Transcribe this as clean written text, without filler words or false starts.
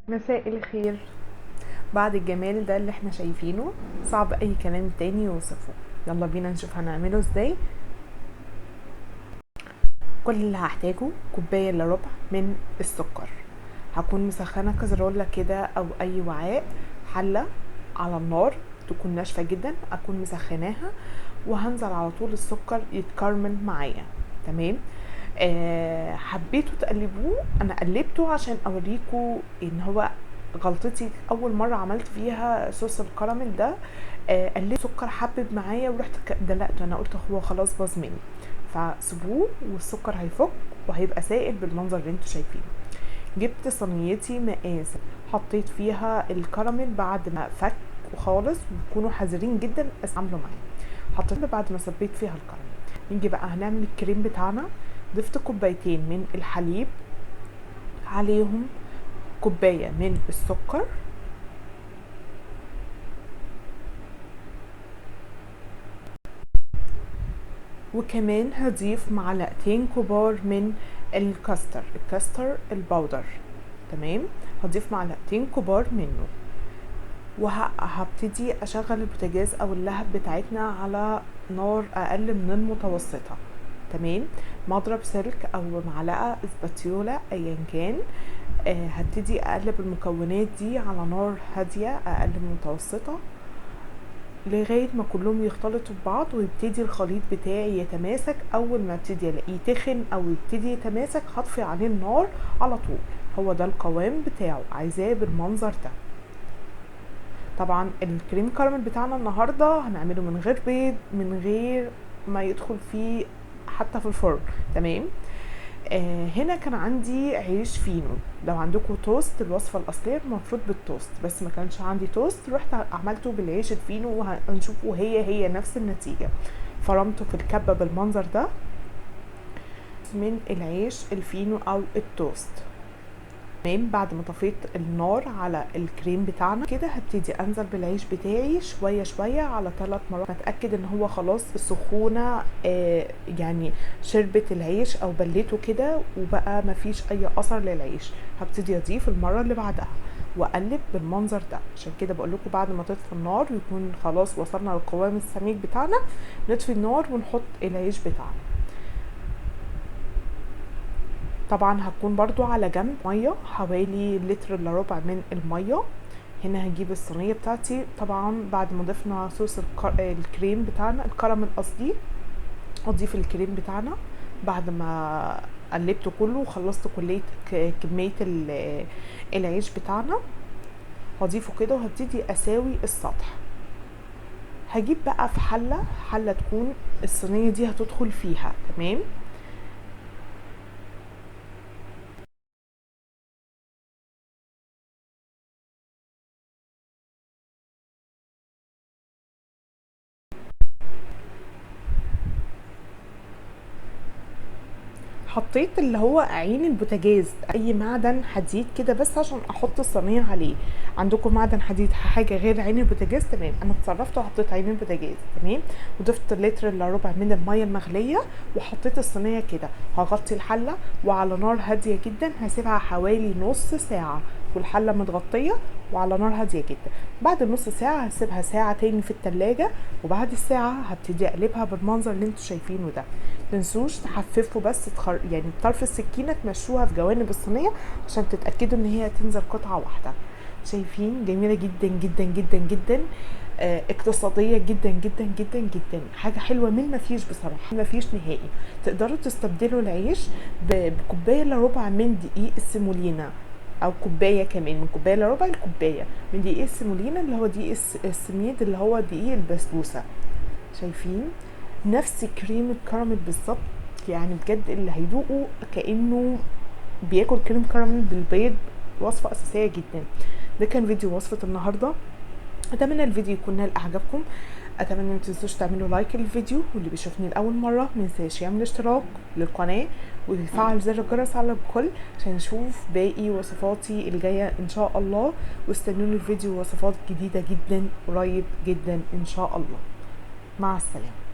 مساء الخير. بعد الجمال ده اللي احنا شايفينه صعب اي كلام تاني يوصفه. يلا بينا نشوف هنعمله ازاي. كل اللي هحتاجه كوباية الا ربع من السكر. هكون مسخنة كزرولة كده او اي وعاء، حلة على النار تكون ناشفة جدا، اكون مسخناها وهنزل على طول السكر يتكرمل معايا. تمام. حبيتوا تقلبوه، انا قلبته عشان اوريكم ان هو غلطتي اول مره عملت فيها صوص الكراميل ده. قلبت سكر حبب معايا ورحت دلقته، انا قلت هو خلاص باظ مني، فسيبوه والسكر هيفك وهيبقى سائل بالمنظر اللي انتوا شايفينه. جبت صينيتي مقاس، حطيت فيها الكراميل بعد ما فك خالص، وتكونوا حذرين جدا اتعاملوا معاه. حطيت بعد ما صبيت فيها الكراميل. نيجي بقى هنعمل الكريم بتاعنا. ضفت كوبايتين من الحليب، عليهم كوباية من السكر، وكمان هضيف معلقتين كبار من الكاستر البودر. تمام. هضيف معلقتين كبار منه، وهبتدي اشغل البوتاجاز او اللهب بتاعتنا على نار اقل من المتوسطة. تمام. مضرب سلك او معلقة اسباتيولا ايا كان. هبتدي اقلب المكونات دي على نار هادية اقل من متوسطة لغاية ما كلهم يختلطوا ببعض ويبتدي الخليط بتاعي يتماسك. اول ما ابتدي الاقيه تخن او يبتدي يتماسك هطفي عليه النار على طول. هو ده القوام بتاعه، عايزاه بالمنظر ده. طبعا الكريم كراميل بتاعنا النهارده هنعمله من غير بيض، من غير ما يدخل فيه حتى في الفرن. تمام. هنا كان عندي عيش فينو. لو عندكم توست، الوصفه الاصليه المفروض بالتوست، بس ما كانش عندي توست، رحت عملته بالعيش الفينو وهنشوفه هي نفس النتيجه. فرمته في الكبه بالمنظر ده من العيش الفينو او التوست. تمام. بعد ما طفيت النار على الكريم بتاعنا كده، هبتدي انزل بالعيش بتاعي شويه شويه على 3 مرات، اتاكد ان هو خلاص السخونه يعني شربت العيش او بليته كده وبقى مفيش اي اثر للعيش. هبتدي اضيف المره اللي بعدها واقلب بالمنظر ده. عشان كده بقول لكم بعد ما تطفي النار ويكون خلاص وصلنا للقوام السميك بتاعنا، نطفي النار ونحط العيش بتاعنا. طبعا هكون برضو على جنب ميه حوالي لتر الا ربع من الميه. هنا هجيب الصينيه بتاعتي، طبعا بعد ما ضفنا صوص الكريم بتاعنا، الكراميل قصدي، اضيف الكريم بتاعنا بعد ما قلبته كله وخلصت كميه العيش بتاعنا. هضيفه كده وهبتدي اساوي السطح. هجيب بقى في حله تكون الصينيه دي هتدخل فيها. تمام. حطيت اللي هو عين البوتاجاز، اي معدن حديد كده بس عشان احط الصينيه عليه. عندكم معدن حديد حاجه غير عين البوتاجاز؟ تمام. انا اتصرفت وحطيت عين البوتاجاز. تمام. وضفت لتر الا ربع من الميه المغليه وحطيت الصينيه كده. هغطي الحله وعلى نار هاديه جدا، هسيبها حوالي نص ساعه والحله متغطيه وعلى نار هاديه جدا. بعد نص ساعه هسيبها ساعه تاني في التلاجة، وبعد الساعه هبتدي اقلبها بالمنظر اللي انتوا شايفينه ده. متنسوش تحففوا بس يعني بطرف السكينه تمشوها في جوانب الصينيه عشان تتاكدوا ان هي تنزل قطعه واحده. شايفين؟ جميله جدا جدا جدا جدا. اقتصاديه جدا جدا جدا جدا. حاجه حلوه من ما فيش بصراحه، ما فيش نهائي. تقدروا تستبدلوا العيش بكوبايه الا ربع من دقيق السيمولينا، او كوبايه كمان، من كوبايه الا ربع لكوبايه من دقيق السيمولينا اللي هو دقيق السميد اللي هو دقيق البسبوسه. شايفين؟ نفس كريم الكراميل بالظبط. يعني بجد اللي هيدوقه كأنه بياكل كريم كراميل بالبيض. وصفة أساسية جدا. ده كان فيديو وصفة النهاردة. أتمنى الفيديو يكون نال إعجابكم. أتمنى ما تنسوش تعملوا لايك للفيديو، واللي بيشوفني لأول مرة منساش يعمل اشتراك للقناة ويفعل زر الجرس على الكل عشان نشوف باقي وصفاتي الجاية إن شاء الله. واستنوني الفيديو وصفات جديدة جدا قريب جدا إن شاء الله. مع السلامة.